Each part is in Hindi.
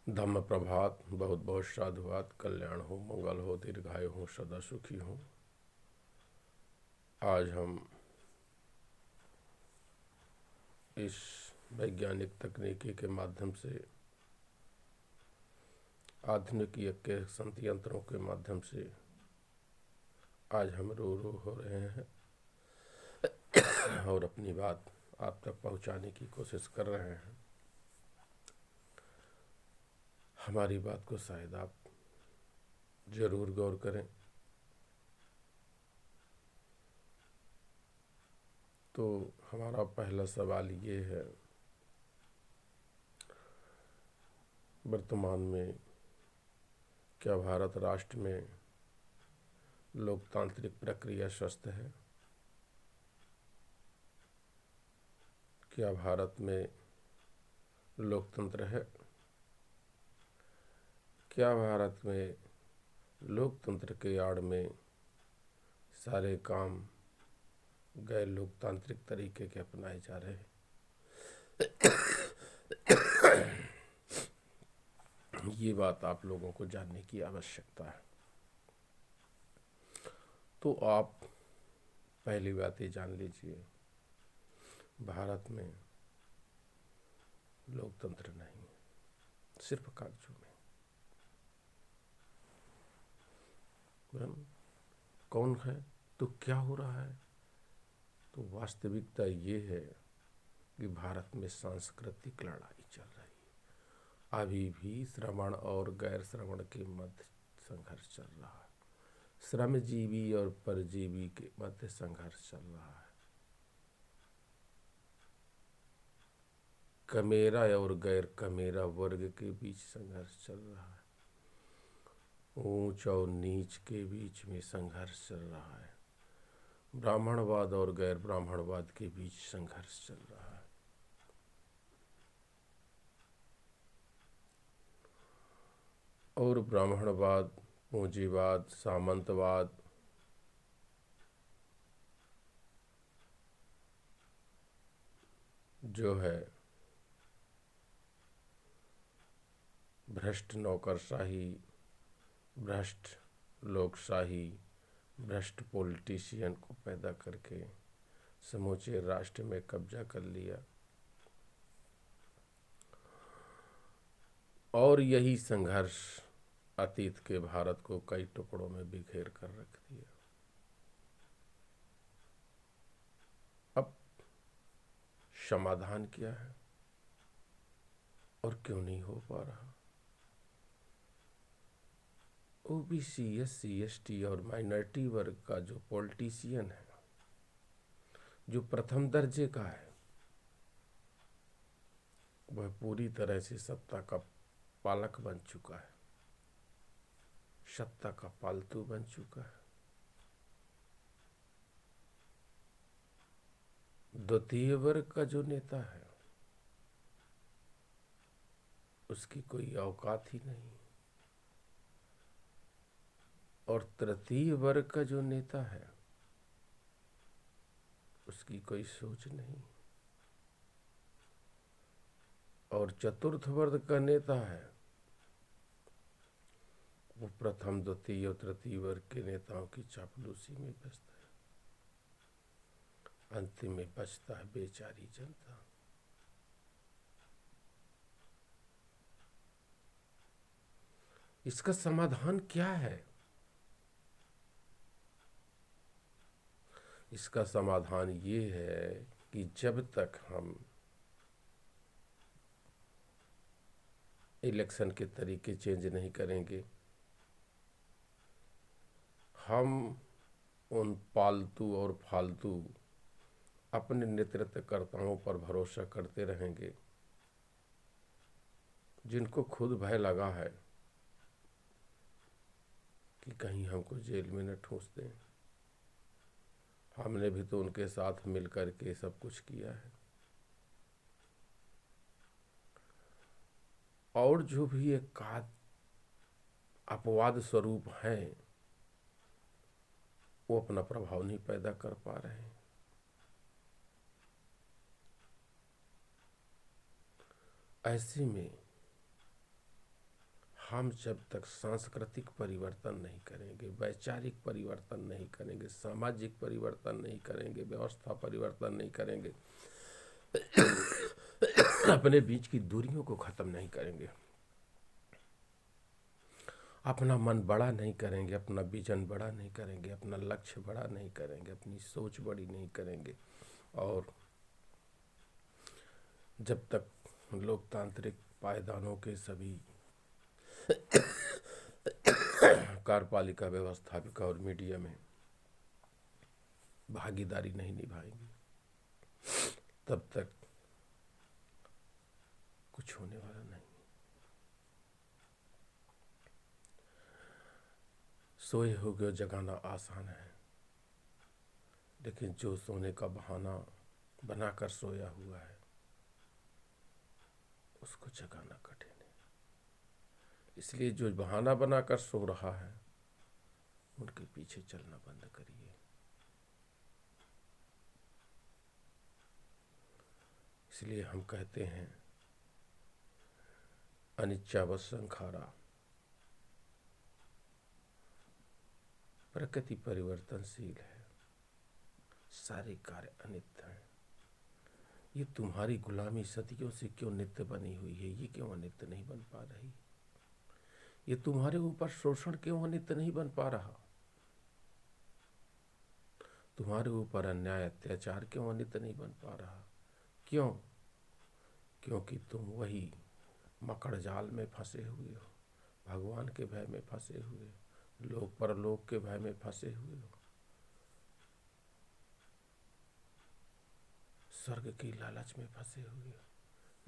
धम्म प्रभात। बहुत बहुत साधुवाद। कल्याण हो, मंगल हो, दीर्घायु हो, सदा सुखी हो। आज हम इस वैज्ञानिक तकनीकी के माध्यम से, आधुनिक युग के संयंत्रों के माध्यम से आज हम रू हो रहे हैं और अपनी बात आप तक पहुंचाने की कोशिश कर रहे हैं। हमारी बात को शायद आप जरूर गौर करें। तो हमारा पहला सवाल ये है, वर्तमान में क्या भारत राष्ट्र में लोकतांत्रिक प्रक्रिया स्वस्थ है? क्या भारत में लोकतंत्र है? क्या भारत में लोकतंत्र के आड़ में सारे काम गैर लोकतांत्रिक तरीके के अपनाए जा रहे हैं? ये बात आप लोगों को जानने की आवश्यकता है। तो आप पहली बात ये जान लीजिए, भारत में लोकतंत्र नहीं है, सिर्फ कागजों में। कौन है तो क्या हो रहा है? तो वास्तविकता ये है कि भारत में सांस्कृतिक लड़ाई चल रही है। अभी भी श्रवण और गैर श्रवण के मध्य संघर्ष चल रहा है। श्रमजीवी और परजीवी के मध्य संघर्ष चल रहा है। कमेरा और गैर कमेरा वर्ग के बीच संघर्ष चल रहा है। ऊंच और नीच के बीच में संघर्ष चल रहा है। ब्राह्मणवाद और गैर ब्राह्मणवाद के बीच संघर्ष चल रहा है। और ब्राह्मणवाद, पूंजीवाद, सामंतवाद, जो है भ्रष्ट नौकरशाही, भ्रष्ट लोकशाही, भ्रष्ट पॉलिटिशियन को पैदा करके समूचे राष्ट्र में कब्जा कर लिया। और यही संघर्ष अतीत के भारत को कई टुकड़ों में बिखेर कर रख दिया। अब समाधान क्या है और क्यों नहीं हो पा रहा? ओबीसी, एससी, एसटी और माइनॉरिटी वर्ग का जो पॉलिटिशियन है, जो प्रथम दर्जे का है, वह पूरी तरह से सत्ता का पालक बन चुका है, सत्ता का पालतू बन चुका है। द्वितीय वर्ग का जो नेता है, उसकी कोई औकात ही नहीं। और तृतीय वर्ग का जो नेता है, उसकी कोई सोच नहीं। और चतुर्थ वर्ग का नेता है, वो प्रथम, द्वितीय और तृतीय वर्ग के नेताओं की चापलूसी में व्यस्त है। अंतिम में बचता है बेचारी जनता। इसका समाधान क्या है? इसका समाधान ये है कि जब तक हम इलेक्शन के तरीके चेंज नहीं करेंगे, हम उन पालतू और फालतू अपने नेतृत्वकर्ताओं पर भरोसा करते रहेंगे, जिनको खुद भय लगा है कि कहीं हमको जेल में न ठूंस दें। हमने भी तो उनके साथ मिलकर के सब कुछ किया है। और जो भी एक अपवाद स्वरूप हैं, वो अपना प्रभाव नहीं पैदा कर पा रहे हैं। ऐसे में हम जब तक सांस्कृतिक परिवर्तन नहीं करेंगे, वैचारिक परिवर्तन नहीं करेंगे, सामाजिक परिवर्तन नहीं करेंगे, व्यवस्था परिवर्तन नहीं करेंगे, अपने बीच की दूरियों को खत्म नहीं करेंगे, अपना मन बड़ा नहीं करेंगे, अपना विजन बड़ा नहीं करेंगे, अपना लक्ष्य बड़ा नहीं करेंगे, अपनी सोच बड़ी नहीं करेंगे, और जब तक लोकतांत्रिक पायदानों के सभी कार्यपालिका, व्यवस्थापिका और मीडिया में भागीदारी नहीं निभाएंगी, तब तक कुछ होने वाला नहीं। सोए हुए जगाना आसान है, लेकिन जो सोने का बहाना बनाकर सोया हुआ है उसको जगाना कठिन है। इसलिए जो बहाना बनाकर सो रहा है उनके पीछे चलना बंद करिए। इसलिए हम कहते हैं अनिच्चावत संखारा, प्रकृति परिवर्तनशील है, सारे कार्य अनित्य हैं। ये तुम्हारी गुलामी सदियों से क्यों नित्य बनी हुई है, ये क्यों अनित्य नहीं बन पा रही? ये तुम्हारे ऊपर शोषण क्यों अनित्य नहीं बन पा रहा? तुम्हारे ऊपर अन्याय अत्याचार क्यों अनित्य नहीं बन पा रहा? क्यों? क्योंकि तुम वही मकड़ जाल में फंसे हुए हो, भगवान के भय में फंसे हुए हो, लोक परलोक के भय में फंसे हुए हो, स्वर्ग की लालच में फंसे हुए हो,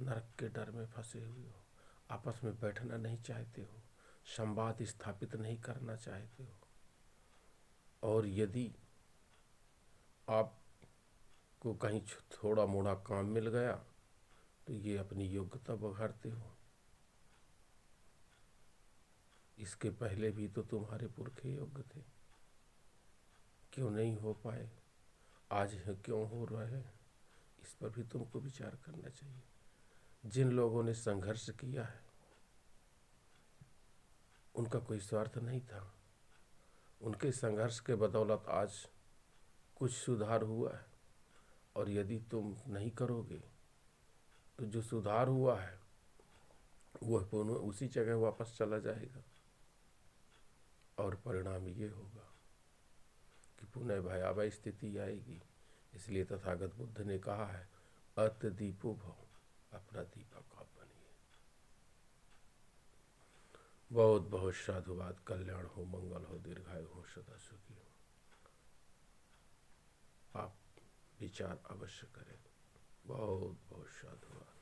नरक के डर में फंसे हुए हो, आपस में बैठना नहीं चाहते हो, संवाद स्थापित नहीं करना चाहते हो। और यदि आपको कहीं थोड़ा मोड़ा काम मिल गया तो ये अपनी योग्यता बघाड़ते हो। इसके पहले भी तो तुम्हारे पुरखे योग्य थे, क्यों नहीं हो पाए? आज क्यों हो रहे हैं? इस पर भी तुमको विचार करना चाहिए। जिन लोगों ने संघर्ष किया है उनका कोई स्वार्थ नहीं था, उनके संघर्ष के बदौलत आज कुछ सुधार हुआ है, और यदि तुम नहीं करोगे तो जो सुधार हुआ है वह पुनः उसी जगह वापस चला जाएगा, और परिणाम ये होगा कि पुनः भयावह स्थिति आएगी। इसलिए तथागत बुद्ध ने कहा है, अत दीपो भव, अपना दीपक आप बनिए। बहुत बहुत साधुवाद। कल्याण हो, मंगल हो, दीर्घायु हो, सदा सुखी हो। आप विचार अवश्य करें। बहुत बहुत साधुवाद।